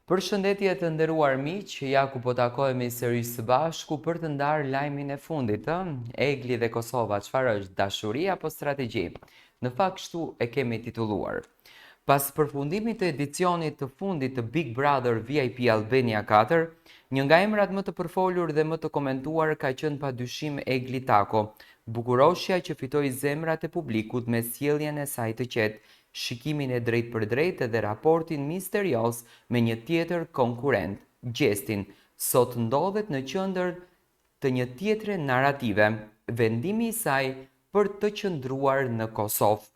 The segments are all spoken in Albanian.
Përshëndetje të nderuar miq, ja ku po takohemi sërish së bashku për të ndarë lajmin e fundit, Egli dhe Kosova, çfarë është, dashuri apo strategji? Në fakt kështu e kemi titulluar. Pas përfundimit të edicionit të fundit të Big Brother VIP Albania 4, një nga emrat më të përfolur dhe më të komentuar ka qenë padyshim Egli Tako, bukuroshja që fitoi zemrat e publikut me sjelljen e saj të qetë, shikimin e drejt për drejt dhe raportin misterios me një tjetër konkurent, Gjestin, sot ndodhet në qendër të një tjetre narrative, vendimi i saj për të qëndruar në Kosovë.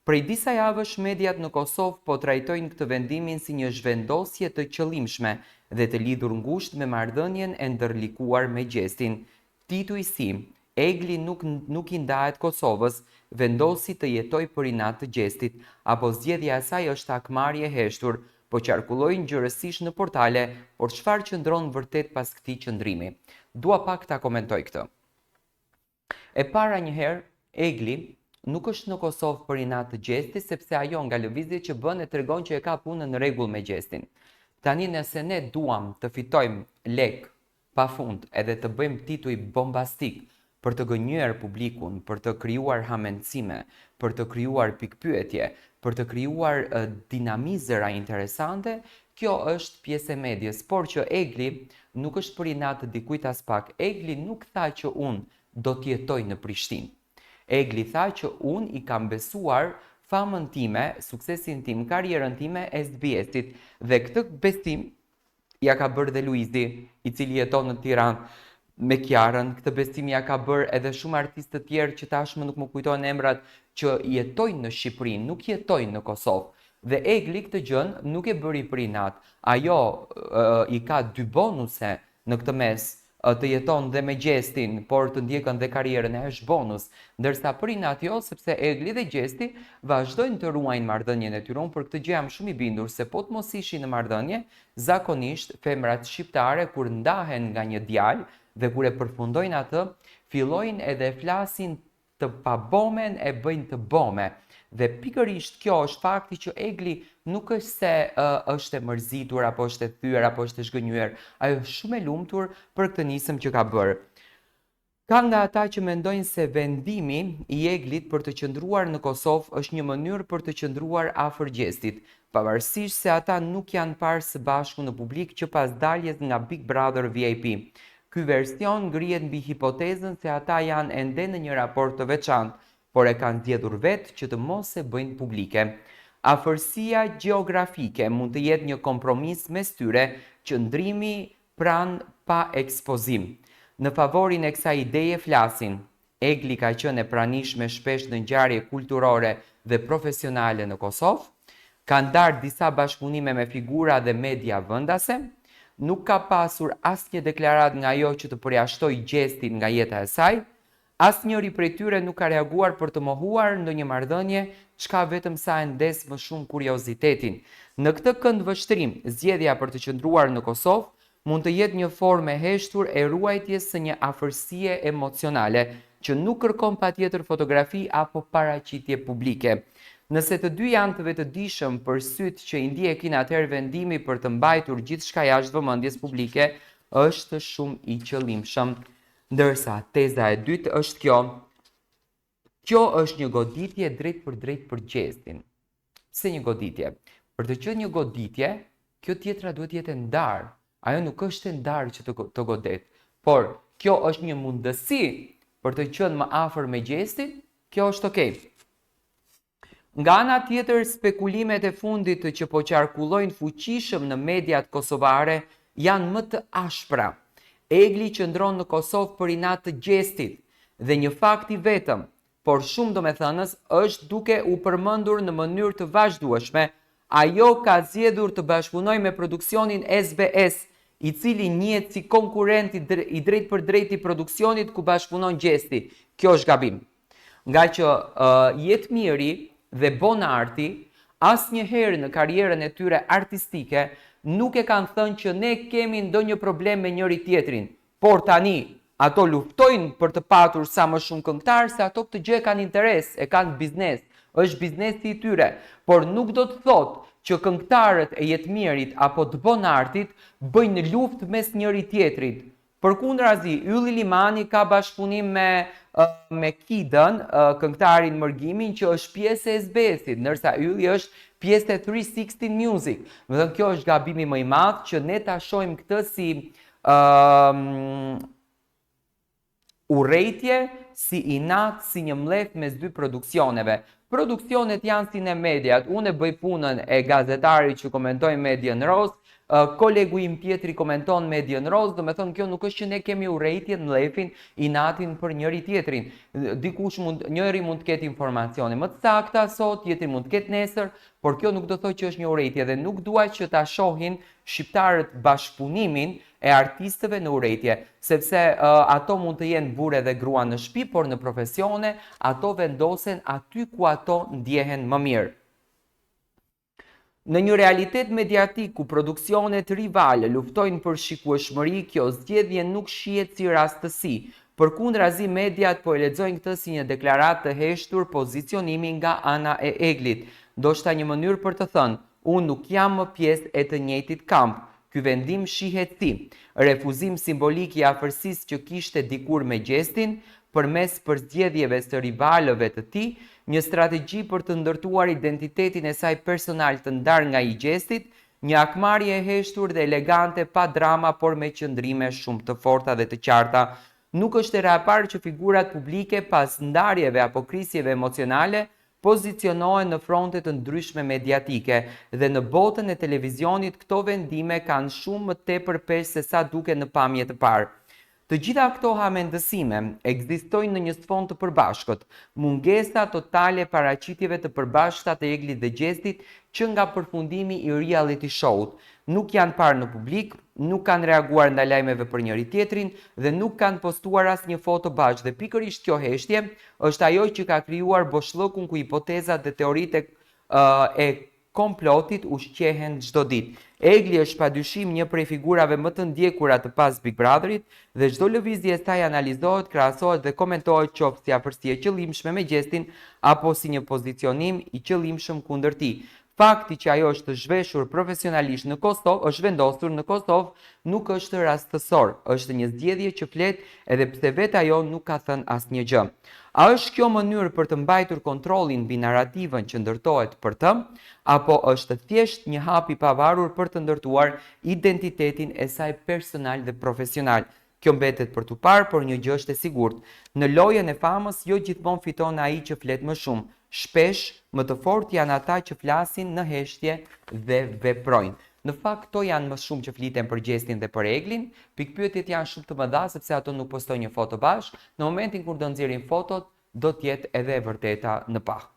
Prej disa javësh mediat në Kosovë po trajtojnë këtë vendimin si një zhvendosje të qëllimshme dhe të lidhur ngushtë me marrëdhënien e ndërlikuar me Gjestin. Tituesi, Egli nuk i ndahet Kosovës, vendosi të jetoj për inat të Gjestit, apo zgjedhja e saj është akmarrje heshtur, po qarkullojnë gjërësisht në portale, por çfarë qëndron vërtet pas këtij qëndrimi? Dua pak ta komentoj këtë. E para njëherë, Egli nuk është në Kosovë për inat të Gjestit, sepse ajo nga lëvizjet që bën e tregon që e ka punën në rregull me Gjestin. Tani nëse ne duam të fitojmë lek pafund edhe të bëjmë tituj bombastik, për të gënjur publikun, për të krijuar hamendësime, për të krijuar pikpyetje, për të krijuar dinamizëra interesante, kjo është pjesë e medias, por që Egli nuk është për inat të dikujt as pak. Egli nuk tha që unë do të jetoj në Prishtinë. Egli tha që unë i kam besuar famën time, suksesin tim, karrierën time SBS-it, dhe këtë besim ja ka bërë dhe Luizi, i cili jeton në Tiranë me Kiarën. Këtë besim ja ka bërë edhe shumë artistë të tjerë që tashmë nuk më kujtojnë emrat, që jetojnë në Shqipëri, nuk jetojnë në Kosovë. Dhe Egli këtë gjën nuk e bëri për inat. Ajo i ka dy bonuse në këtë mes, të jeton dhe me Gjestin, por të ndjekën dhe karrierën e është bonus, ndërsa për inat jo, sepse Egli dhe Gjesti vazhdojnë të ruajnë marrëdhënien e tyre. Unë për këtë gjë jam shumë i bindur se po të mos ishin në marrëdhënie, zakonisht femrat shqiptare kur ndahen nga një djalë dhe kur e përfundojnë atë, fillojnë edhe flasin të pabomen e bëjnë të bome. Dhe pikërisht kjo është fakti që Egli nuk është se është e mërzitur, apo është e thyer, apo është e zhgënjur. Ajo është shumë e lumtur për këtë nisëm që ka bërë. Ka nga ata që mendojnë se vendimi i Eglit për të qëndruar në Kosovë është një mënyrë për të qëndruar afër Gjestit, pavarësisht se ata nuk janë parë së bashku në publik që pas daljes nga Big Brother VIP. Ky version ngrihet mbi hipotezën se ata janë ende në një raport të veçantë, por e kanë zgjedhur vetë që të mos e bëjnë publike. Afërsia gjeografike mund të jetë një kompromis mes tyre, qëndrimi pranë pa ekspozim. Në favorin e kësaj ideje flasin. Egli ka qenë e pranishme shpesh në ngjarje kulturore dhe profesionale në Kosovë, ka ndarë disa bashkëpunime me figura dhe media vendase, nuk ka pasur asnjë deklarat nga ajo që të përjashtoj Gjestin nga jeta e saj, asnjëri prej tyre nuk ka reaguar për të mohuar ndonjë marrëdhënie, çka vetëm sa e ndes më shumë kuriozitetin. Në këtë këndvështrim, zgjedhja për të qëndruar në Kosovë mund të jetë një formë e heshtur e ruajtjes së një afërsie emocionale, që nuk kërkon patjetër fotografi apo paraqitje publike. Nëse të dy janë të vetëdijshëm për sytë që i ndjekin, atëherë vendimi për të mbajtur gjithçka jashtë vëmendjes publike është shumë i qëllimshëm. Ndërsa teza e dytë është kjo. Kjo është një goditje drejt për Gjestin. Pse një goditje? Për të qenë një goditje, kjo tjetra duhet jetë e ndarë. Ajo nuk është e ndarë që të godet, por kjo është një mundësi për të qenë më afër me Gjestin, kjo është okay. Nga ana tjetër, spekulimet e fundit që po qarkullojnë fuqishëm në mediat kosovare janë më të ashpra. Egli qëndron në Kosovë për inat të Gjestit dhe një fakt i vetëm, por shumë domethënës, është duke u përmendur në mënyrë të vazhdueshme. Ajo ka zgjedhur të bashkëpunojë me produksionin SBS, i cili njihet si konkurrent i drejt për drejt i produksionit ku bashkëpunon Gjesti. Kjo është gabim. Nga që Jetmiri dhe Bonarti asnjëherë në karrierën e tyre artistike nuk e kanë thënë që ne kemi ndonjë problem me njëri tjetrin, por tani ato luftojnë për të patur sa më shumë këngëtar, se ato këtë gjë kanë interes, e kanë biznes, është biznesi i tyre, por nuk do të thotë që këngëtarët e Jetmirit apo të Bonartit bëjnë luftë mes njëri tjetrit. Përkundrazi, Ylli Limani ka bashkëpunim me Kidën, këngëtarin Mërgimin, që është pjesë e SBS-it, ndërsa Ylli është pjesë e 360 Music. Më thënë, kjo është gabimi më i madh që ne ta shohim këtë si urrejtje, si inat, si një mlef mes dy produksioneve. Produksionet janë si në mediat, unë e bëj punën e gazetarit që komentoj Median Roz, kolegu im Pietri komenton Median Roz, do me thonë kjo nuk është që ne kemi urrejtje në mlefin, inatin për njëri tjetrin. Njëri mund të ketë informacione më të sakta sot, tjetri mund të ketë nesër, por kjo nuk do thotë që është një urrejtje dhe nuk dua që ta shohin shqiptarët bashkëpunimin e artistëve në urrejtje, sepse ato mund të jenë burë dhe grua në shtëpi, por në profesione ato vendosen aty ku ato ndjehen më mirë. Në një realitet mediatik ku produksionet rivale luftojnë për shikueshmëri, kjo zgjedhje nuk shihet si rastësi. Përkundrazi, mediat po e lexojnë këtë si një deklaratë të heshtur pozicionimi nga ana e Eglit. Ndoshta një mënyrë për të thënë, unë nuk jam më pjesë e të njëjtit kamp. Ky vendim shihet si refuzim simbolik i afërsisë që kishte dikur me gjestin, përmes përzgjedhjeve së rivalëve të tij, një strategji për të ndërtuar identitetin e saj personal të ndarë nga i gjestit, një akmarrje e heshtur dhe elegante pa drama, por me qëndrime shumë të forta dhe të qarta. Nuk është e parë që figurat publike pas ndarjeve apo krisjeve emocionale pozicionohen në fronte të ndryshme mediatike dhe në botën e televizionit këto vendime kanë shumë më tepër pesh se sa duke në pamje të parë. Të gjitha këto hamendësime ekzistojnë në një sfond të përbashkët, mungesa totale paraqitjeve të përbashkëta të Eglit dhe Gjestit që nga përfundimi i reality show-ut nuk janë parë në publik, nuk kanë reaguar ndaj lajmeve për njëri tjetrin dhe nuk kanë postuar asnjë foto bashkë dhe pikërisht kjo heshtje është ajo që ka krijuar boshllëkun ku hipotezat dhe teoritë e komplotit ushqehen çdo ditë. Egli është padyshim një prej figurave më të ndjekura të pas Big Brotherit dhe çdo lëvizje e saj analizohet, krahasohet dhe komentohet qoftë si afërsi e qëllimshme me Gjestin apo si një pozicionim i qëllimshëm kundër tij. Fakti që ajo është zhveshur profesionalisht në Kosovë, është vendosur në Kosovë, nuk është rastësor, është një zgjedhje që flet edhe pse vetë ajo nuk ka thënë asnjë gjë. A është kjo mënyrë për të mbajtur kontrollin mbi narrativën që ndërtohet për të, apo është thjesht një hap i pavarur për të ndërtuar identitetin e saj personal dhe profesional? Kjo mbetet për tu parë, por një gjë është e sigurt. Në lojën e famës jo gjithmonë fiton ai që flet më shumë. Shpesh më të fortë janë ata që flasin në heshtje dhe veprojnë. Në fakt, këto janë më shumë që fliten për Gjestin dhe për Eglin, pikpyetjet janë shumë të mëdha sepse ato nuk postojnë një foto bashkë, në momentin kur do nxjerrin fotot, do të jetë edhe e vërteta në pak.